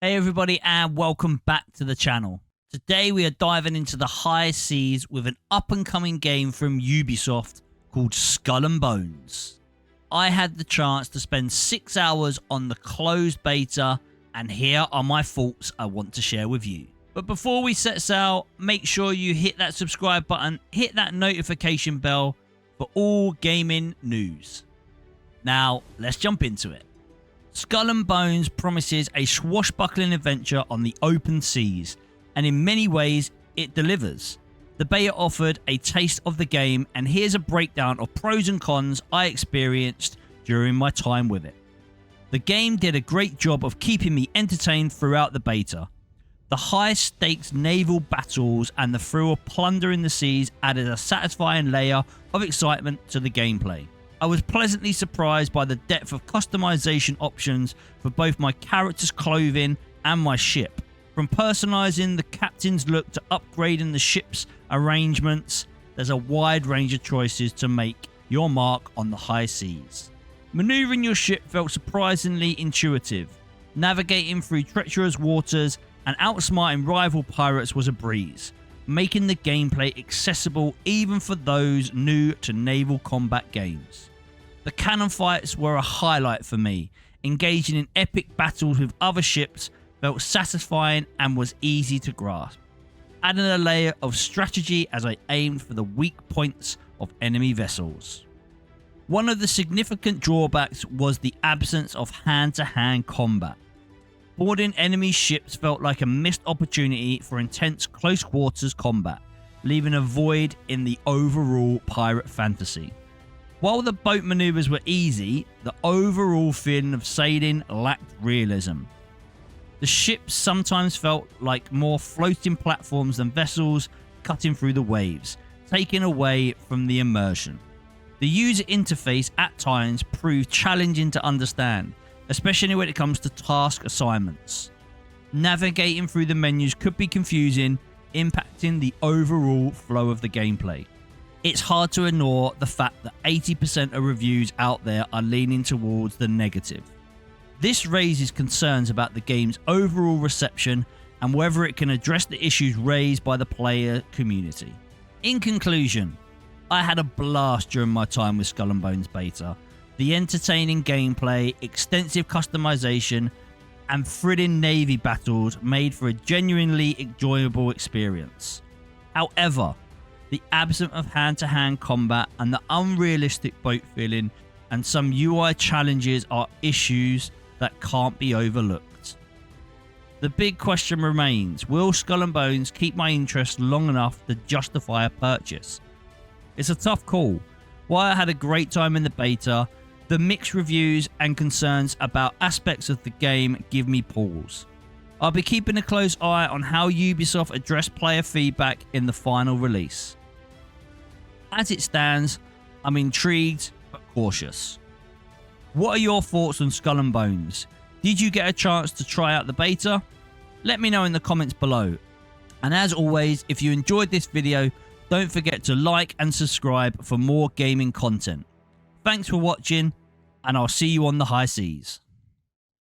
Hey everybody and welcome back to the channel. Today we are diving into the high seas with an up and coming game from Ubisoft called Skull and Bones. I had the chance to spend 6 hours on the closed beta and here are my thoughts I want to share with you. But before we set sail, make sure you hit that subscribe button, hit that notification bell for all gaming news. Now let's jump into it. Skull and Bones promises a swashbuckling adventure on the open seas, and in many ways it delivers. The beta offered a taste of the game, and here's a breakdown of pros and cons I experienced during my time with it. The game did a great job of keeping me entertained throughout the beta. The high stakes naval battles and the thrill of plundering the seas added a satisfying layer of excitement to the gameplay. I was pleasantly surprised by the depth of customization options for both my character's clothing and my ship. From personalizing the captain's look to upgrading the ship's arrangements, there's a wide range of choices to make your mark on the high seas. Maneuvering your ship felt surprisingly intuitive. Navigating through treacherous waters and outsmarting rival pirates was a breeze, making the gameplay accessible even for those new to naval combat games. The cannon fights were a highlight for me. Engaging in epic battles with other ships felt satisfying and was easy to grasp, adding a layer of strategy as I aimed for the weak points of enemy vessels. One of the significant drawbacks was the absence of hand-to-hand combat. Boarding enemy ships felt like a missed opportunity for intense close quarters combat, leaving a void in the overall pirate fantasy. While the boat maneuvers were easy, the overall feeling of sailing lacked realism. The ships sometimes felt like more floating platforms than vessels cutting through the waves, taking away from the immersion. The user interface at times proved challenging to understand, especially when it comes to task assignments. Navigating through the menus could be confusing, impacting the overall flow of the gameplay. It's hard to ignore the fact that 80% of reviews out there are leaning towards the negative. This raises concerns about the game's overall reception and whether it can address the issues raised by the player community. In conclusion, I had a blast during my time with Skull and Bones beta. The entertaining gameplay, extensive customization, and thrilling navy battles made for a genuinely enjoyable experience. However, the absence of hand-to-hand combat and the unrealistic boat feeling and some UI challenges are issues that can't be overlooked. The big question remains, will Skull and Bones keep my interest long enough to justify a purchase? It's a tough call. While I had a great time in the beta, the mixed reviews and concerns about aspects of the game give me pause. I'll be keeping a close eye on how Ubisoft address player feedback in the final release. As it stands, I'm intrigued but cautious. What are your thoughts on Skull and Bones? Did you get a chance to try out the beta? Let me know in the comments below. And as always, if you enjoyed this video, don't forget to like and subscribe for more gaming content. Thanks for watching, and I'll see you on the high seas.